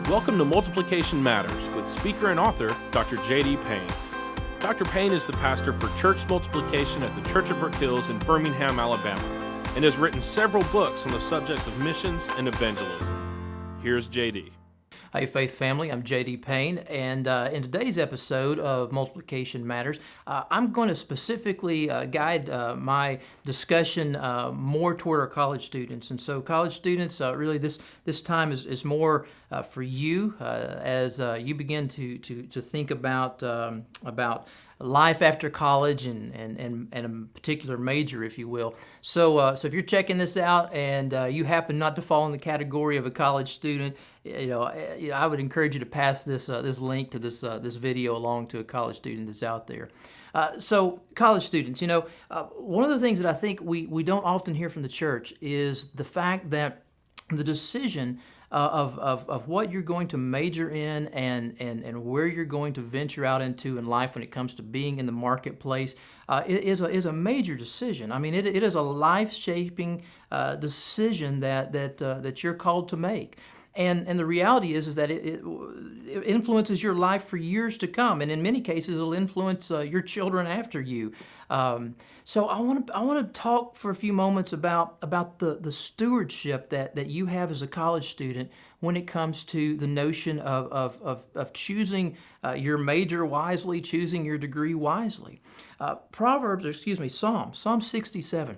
Welcome to Multiplication Matters with speaker and author Dr. J.D. Payne. Dr. Payne is the pastor for Church Multiplication at the Church of Brook Hills in Birmingham, Alabama, and has written several books on the subjects of missions and evangelism. Here's J.D. Hey Faith family, I'm J.D. Payne, and in today's episode of Multiplication Matters, I'm going to specifically guide my discussion more toward our college students. And so college students, really this time is more for you as you begin to think about life after college and a particular major, if you will. So if you're checking this out and you happen not to fall in the category of a college student, I would encourage you to pass this link to this video along to a college student that's out there. So college students, one of the things that I think we don't often hear from the church is the fact that the decision of what you're going to major in and where you're going to venture out into in life when it comes to being in the marketplace is a major decision. I mean, it is a life-shaping decision that you're called to make. And the reality is that it influences your life for years to come, and in many cases, it'll influence your children after you. So I want to talk for a few moments about the stewardship that you have as a college student when it comes to the notion of choosing your major wisely, choosing your degree wisely. Psalm 67.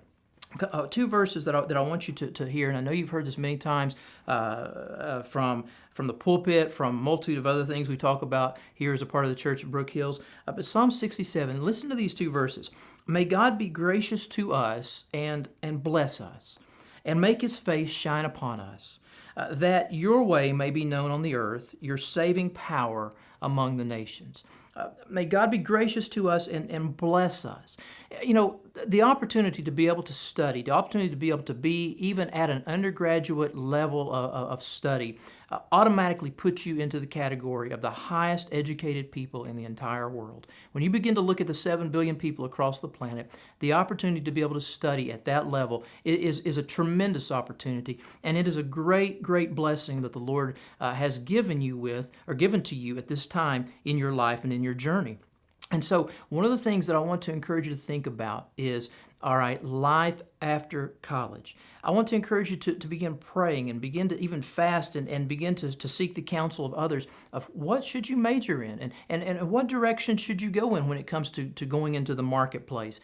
Two verses that I want you to hear, and I know you've heard this many times from the pulpit, from a multitude of other things we talk about here as a part of the Church of Brook Hills. But Psalm 67, listen to these two verses. May God be gracious to us and bless us, and make His face shine upon us, that your way may be known on the earth, your saving power among the nations. May God be gracious to us and bless us. The opportunity to be able to study, the opportunity to be able to be even at an undergraduate level of study automatically puts you into the category of the highest educated people in the entire world. When you begin to look at the 7 billion people across the planet, the opportunity to be able to study at that level is a tremendous opportunity, and it is a great, great blessing that the Lord has given to you at this time in your life and in your journey. And so one of the things that I want to encourage you to think about is, all right, life after college. I want to encourage you to begin praying and begin to even fast and begin to seek the counsel of others of what should you major in and what direction should you go in when it comes to going into the marketplace.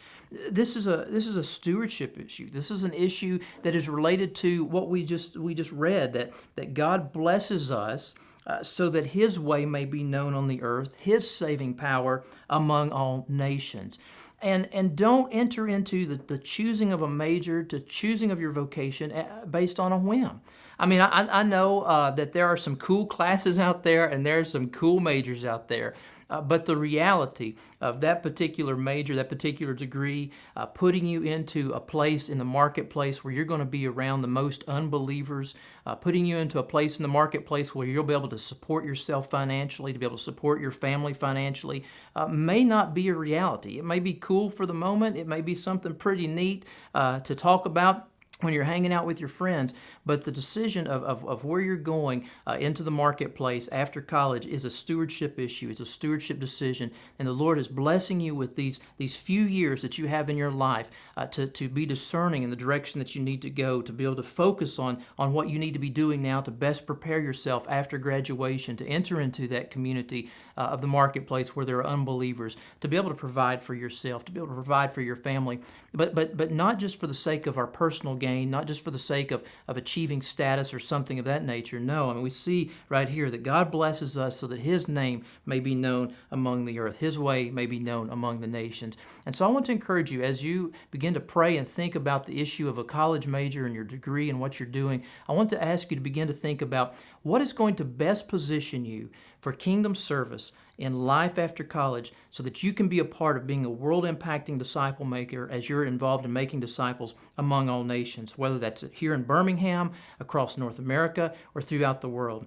This is a stewardship issue. This is an issue that is related to what we just read, that God blesses us so that His way may be known on the earth, His saving power among all nations. And don't enter into the choosing of a major, to choosing of your vocation based on a whim. I mean, I know that there are some cool classes out there and there are some cool majors out there. But the reality of that particular major, that particular degree, putting you into a place in the marketplace where you're going to be around the most unbelievers, putting you into a place in the marketplace where you'll be able to support yourself financially, to be able to support your family financially, may not be a reality. It may be cool for the moment. It may be something pretty neat to talk about when you're hanging out with your friends, but the decision of where you're going into the marketplace after college is a stewardship issue. It's a stewardship decision, and the Lord is blessing you with these few years that you have in your life to be discerning in the direction that you need to go, to be able to focus on what you need to be doing now to best prepare yourself after graduation to enter into that community of the marketplace where there are unbelievers, to be able to provide for yourself, to be able to provide for your family, but not just for the sake of our personal gain, not just for the sake of achieving status or something of that nature. No, I mean, we see right here that God blesses us so that His name may be known among the earth. His way may be known among the nations. And so I want to encourage you, as you begin to pray and think about the issue of a college major and your degree and what you're doing, I want to ask you to begin to think about what is going to best position you for kingdom service in life after college so that you can be a part of being a world-impacting disciple maker as you're involved in making disciples among all nations, whether that's here in Birmingham, across North America, or throughout the world.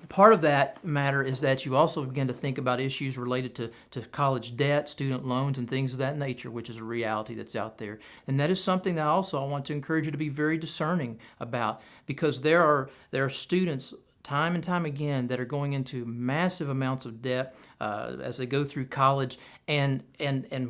Part of that matter is that you also begin to think about issues related to college debt, student loans, and things of that nature, which is a reality that's out there. And that is something that also I want to encourage you to be very discerning about, because there are students time and time again that are going into massive amounts of debt as they go through college, and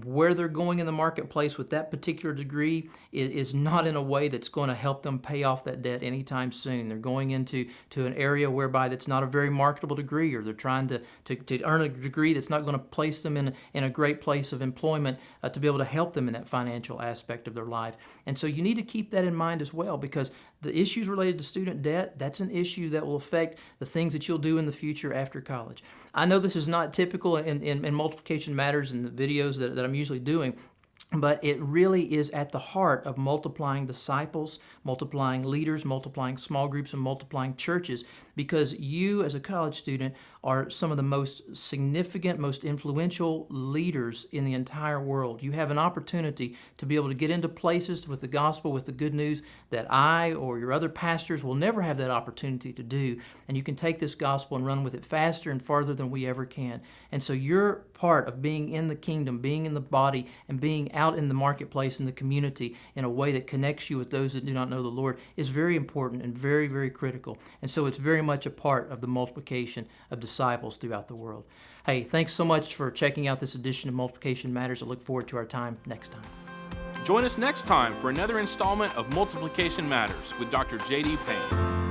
where they're going in the marketplace with that particular degree is not in a way that's going to help them pay off that debt anytime soon. They're going into an area whereby that's not a very marketable degree, or they're trying to earn a degree that's not going to place them in a great place of employment to be able to help them in that financial aspect of their life. And so you need to keep that in mind as well, because the issues related to student debt, that's an issue that will affect the things that you'll do in the future after college. I know this is not typical in Multiplication Matters and the videos that I'm usually doing, but it really is at the heart of multiplying disciples, multiplying leaders, multiplying small groups, and multiplying churches, because you as a college student are some of the most significant, most influential leaders in the entire world. You have an opportunity to be able to get into places with the gospel, with the good news that I or your other pastors will never have that opportunity to do. And you can take this gospel and run with it faster and farther than we ever can. And so you're part of being in the kingdom, being in the body, and being out in the marketplace, in the community, in a way that connects you with those that do not know the Lord is very important and very, very critical. And so it's very much a part of the multiplication of disciples throughout the world. Hey, thanks so much for checking out this edition of Multiplication Matters. I look forward to our time next time. Join us next time for another installment of Multiplication Matters with Dr. J.D. Payne.